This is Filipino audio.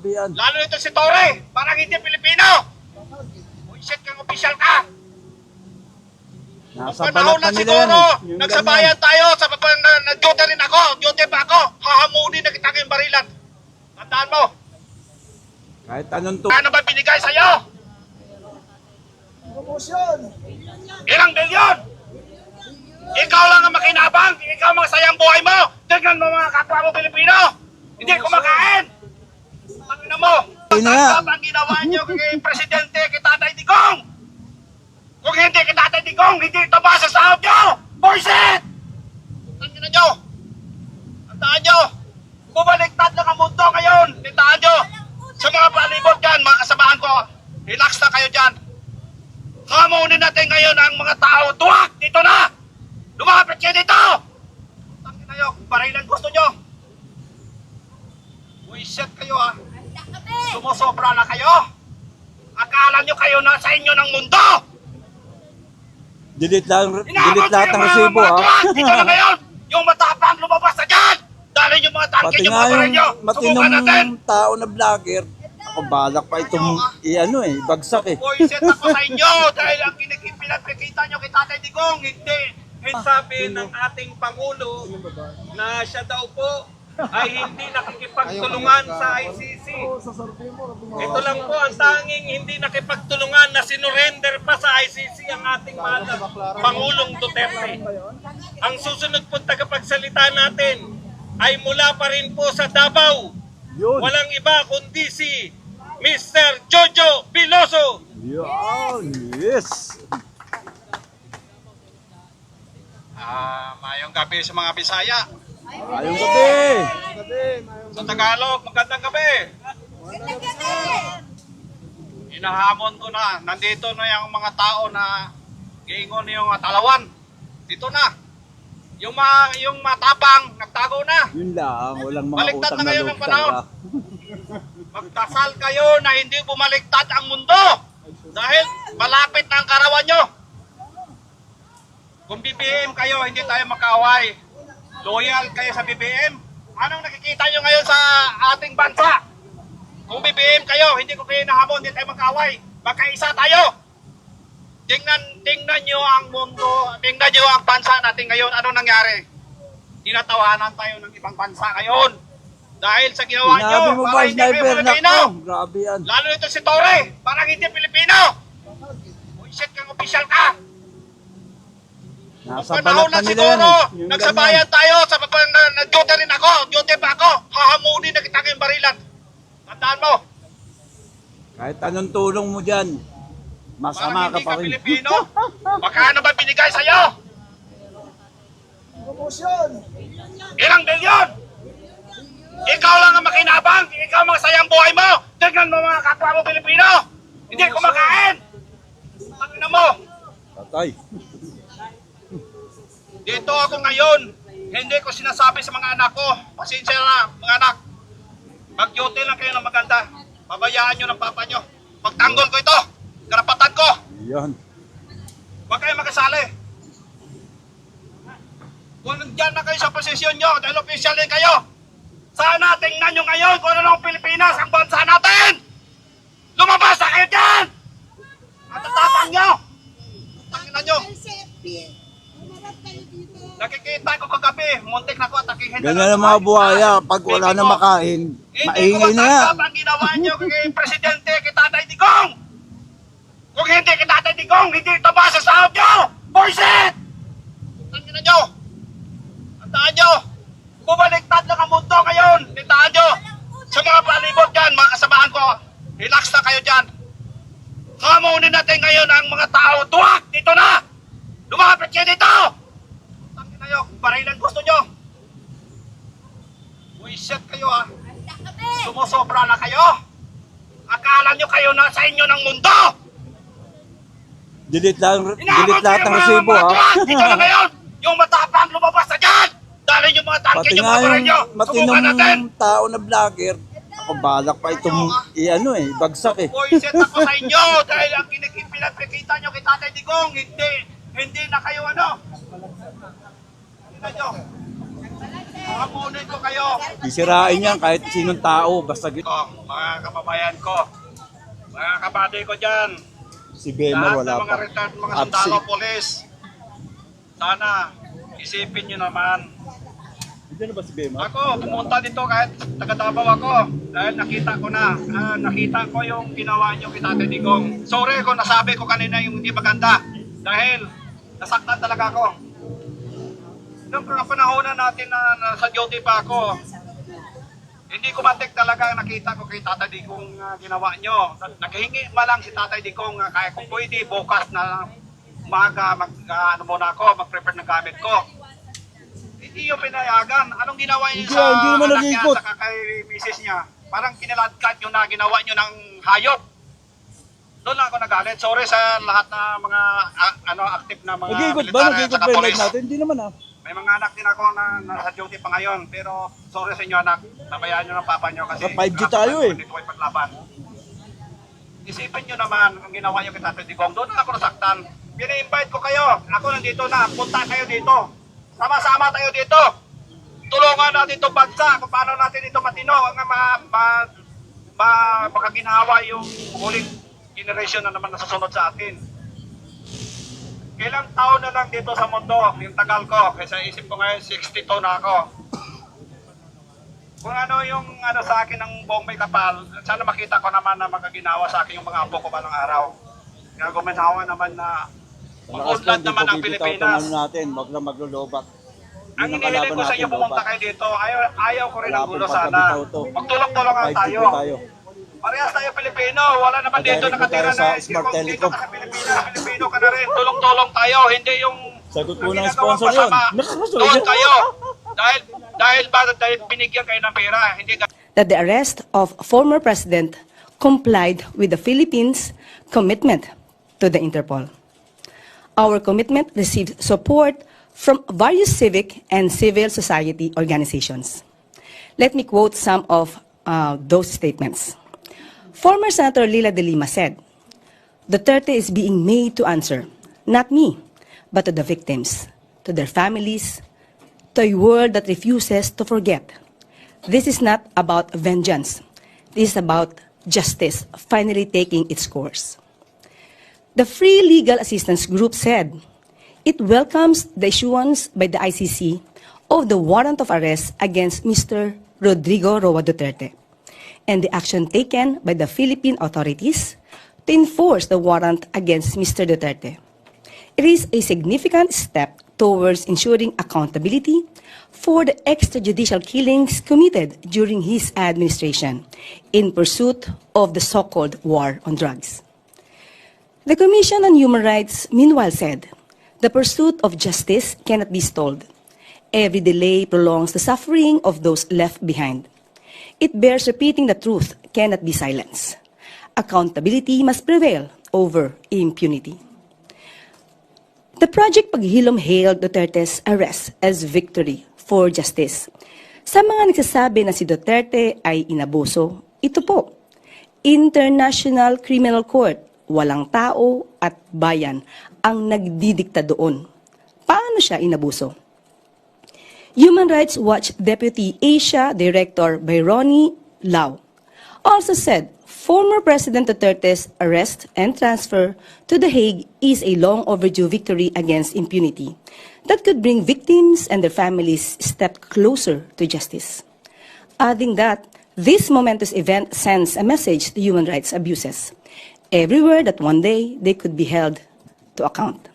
Grabe yan. Lalo ito si Torre, parang hindi Pilipino. Bullshit kang opisyal ka. Nung Nasa panahon balat na na nila siguro, yan. Yung nagsabayan tayo sa nag-duty rin ako, duty pa ako, hahamunin na kita ng barilan. Tandaan mo, Kahit anong to. ano ba binigay sa'yo? Ilang bilyon? Ikaw lang ang makinabang, ikaw ang masayang buhay mo. Tignan mo mga kapwa mo Pilipino, hindi kumakain. Tangina mo, Ina. ang ginawa niyo kay Presidente, kay Tatay Digong. Kung hindi kay Tatay Digong, hindi ito ba sa sahod niyo? Bullshit! Tangina niyo, tandaan niyo, bumaliktad lang ang mundo ngayon. Tandaan niyo, sa mga palibot dyan, mga kasamahan ko, relax na kayo dyan. Hamunin natin ngayon ang mga tao. Tuwak! Dito na! Lumapit kayo dito! Tangina niyo, barilan gusto niyo. Buisit kayo ha. Sumusobra na kayo. Akala niyo kayo na sa inyo ng mundo. Delete lahat Inaabot ng kayo resibo mga ha. tuwak! Dito na ngayon! Yung matapang lumabas na dyan! Dali yung mga tangke Pati yung nga mga baril niyo! yung Subukan natin! matinong tao na vlogger. Ako balak pa itong bagsak eh. Buisit ako sa inyo dahil ang pinagkikita niyo kay Tatay Digong, hindi. Sabi ng ating Pangulo na siya daw po ay hindi nakikipagtulungan sa ICC. Ito lang po ang tanging hindi nakipagtulungan na sinurrender pa sa ICC ang ating mahal na Pangulong Duterte. Ang susunod po tagapagsalita natin ay mula pa rin po sa Davao. Yun. Walang iba kundi si Mr. Jojo Piloso. Yun. Yes. Mayong gabi sa mga Bisaya. Ayong gabi. Sa Tagalog, magandang gabi. Inahamon ko na, nandito na yung mga tao na giingon yung talawan. Dito na. Yung matapang, nagtago na. Yun lang. Walang mga Baliktad utang na na ngayon loob ang panahon. talaga. Magdasal kayo na hindi bumaliktad ang mundo. Dahil malapit na ang karawan nyo. Kung BBM kayo, hindi tayo makaway. Loyal kayo sa BBM. Anong nakikita nyo ngayon sa ating bansa? Kung BBM kayo, hindi ko kayo nahamon, hindi tayo makaway. Magkaisa tayo. Tingnan nyo ang mundo, tingnan nyo ang bansa natin ngayon. Anong nangyari? Tinatawanan tayo ng ibang bansa ngayon. Dahil sa ginawa nyo, Sinabi mo ba, para hindi kayo sniper na Pilipino. ko? Grabe yan. Lalo ito si Torre, parang hindi Pilipino. Bullshit kang opisyal ka. Nung Nasa panahon balat na na nila yan. siguro, Yung nagsabayan tayo sa nag-duty rin ako, duty pa ako, hahamunin na kita ng barilan. Tandaan mo, Kahit anong tulong mo dyan, masama parang ka hindi pa ka rin. Pilipino. Magkano ba binigay sa'yo? Ilang bilyon? Ikaw lang ang makinabang, ikaw ang masayang buhay mo. Tignan mo mga kapwa mo Pilipino, hindi kumakain. Tangina mo, Patay. dito ako ngayon, hindi ko sinasabi sa mga anak ko, pasensya na mga anak, mag-duty lang kayo ng maganda, pabayaan nyo ng papa nyo, magtanggol ko ito, karapatan ko, Yan. huwag kayo makasali. Kung nandyan na kayo sa posisyon nyo, dahil official din kayo, sana tingnan nyo ngayon kung ano ng Pilipinas, ang bansa natin! Lumabas na kayo dyan! At tatapang nyo! Tangina nyo! Nakikita ko kagabi, muntik na ko atakihin. Ganyan ang mga buhaya. Pag wala na makain, maingay na yan. Hindi ko ang ginawa nyo kay Presidente, kay Tatay Digong. Kung hindi kay Tatay Digong, hindi ito ba sa sahod nyo? Bullshit! Tangina nyo! Tandaan nyo! Bumaliktad lang ang mundo ngayon. Tandaan nyo! Sa mga palibot dyan, mga kasamahan ko, relax na kayo dyan. Hamunin natin ngayon ang mga tao. Tuwak! Dito na! Lumapit kayo dito! Tangina nyo, barilan gusto nyo. Buisit kayo ha. Sumusobra na kayo. Akala nyo kayo na sa inyo ng mundo. Delete lahat Inaabot ng kayo resibo mga ha. tuwak! Dito na ngayon! Yung matapang lumabas na dyan! Dali yung mga tangke Pati yung nga mga baril nyo. yung Subukan natin. matinong tao na vlogger. Ako balak pa itong bagsak eh. Buisit ako sa inyo dahil ang pinagkikita nyo kay Tatay Digong, hindi na kayo ano. Tingnan nyo. Hamunin ko kayo. Sisirain yan kahit sinong tao. Basta Mga kababayan ko, mga kabady ko dyan, si Bema lahat wala ng mga pa. retired, mga Absent. sundalo, polis, sana isipin nyo naman. Hindi na ba si Bema? Ako, pumunta dito kahit taga-Davao ako dahil nakita ko nakita ko yung ginawa nyo kay Tatay Digong. Sorry kung nasabi ko kanina yung hindi maganda dahil nasaktan talaga ako. Noong panahonan natin na nasa duty pa ako, hindi ko matik talaga nakita ko kay Tatay Digong ginawa nyo. Naghihingi lang si Tatay Digong kaya kung pwede bukas na umaga mag-prepare ng gamit ko. Hindi yung pinayagan. Anong ginawa niyo sa Hindi naman anak niya nag-iikot. saka kay misis niya? Parang kinaladkad yung na ginawa niyo ng hayop. Doon lang ako nagalit. Sorry sa lahat na mga active na mga Nag-iikot ba? military at Nag-iikot saka ba yung polis. live natin? Hindi naman ah. May mga anak din ako na nasa duty pa ngayon. Pero sorry sa inyo anak. Nabayaan nyo ng papa nyo kasi Sa 5G tayo eh. Hindi ko ipaglaban. Isipin nyo naman ang ginawa nyo kay Tatay Digong. Doon na ako nasaktan. Pina-invite ko kayo. Ako nandito na. Punta kayo dito. Sama-sama tayo dito. Tulungan natin itong bansa kung paano natin ito matino ang makaginawa yung huling generation na naman nasusunod sa atin. Ilang taon na lang dito sa mundo, yung tagal ko, kaysa isip ko ngayon 62 na ako. Kung ano yung sa akin ng buong may kapal, sana makita ko naman na makaginawa sa akin yung mga apo ko ba ng araw. Kaya guminawa naman na mag-unlad naman ang Pilipinas. Ano natin, wag lang maglolobat. Ang Yun hinihiling ko sa inyo, pumunta kayo dito. Ayaw ko rin ang gulo sana. Magtulong-tulungan tayo. Parehas tayo Pilipino. Wala naman dito nakatira sa na Smart dito Telecom. ka sa Pilipinas. Pilipino ka na rin. Tulong-tulong tayo. Hindi yung Sagot po ang ng ginagawang sponsor yun. masama. Nakakasunod Doon yun. kayo. Dahil binigyan kayo ng pera. Hindi That the arrest of former President complied with the Philippines' commitment to the Interpol. Our commitment received support from various civic and civil society organizations. Let me quote some of those statements. Former Senator Lila de Lima said, "Duterte is being made to answer, not me, but to the victims, to their families, to a world that refuses to forget. This is not about vengeance. This is about justice finally taking its course." The Free Legal Assistance Group said it welcomes the issuance by the ICC of the warrant of arrest against Mr. Rodrigo Roa Duterte and the action taken by the Philippine authorities to enforce the warrant against Mr. Duterte. It is a significant step towards ensuring accountability for the extrajudicial killings committed during his administration in pursuit of the so-called war on drugs. The Commission on Human Rights, meanwhile, said, "The pursuit of justice cannot be stalled. Every delay prolongs the suffering of those left behind. It bears repeating the truth cannot be silenced. Accountability must prevail over impunity." The Project Paghilom hailed Duterte's arrest as victory for justice. Sa mga nagsasabi na si Duterte ay inabuso, ito po, International Criminal Court, walang tao at bayan ang nagdidikta doon. Paano siya inabuso? Human Rights Watch Deputy Asia Director Byrony Lau also said former President Duterte's arrest and transfer to The Hague is a long overdue victory against impunity that could bring victims and their families a step closer to justice. Adding that, this momentous event sends a message to human rights abuses everywhere that one day they could be held to account.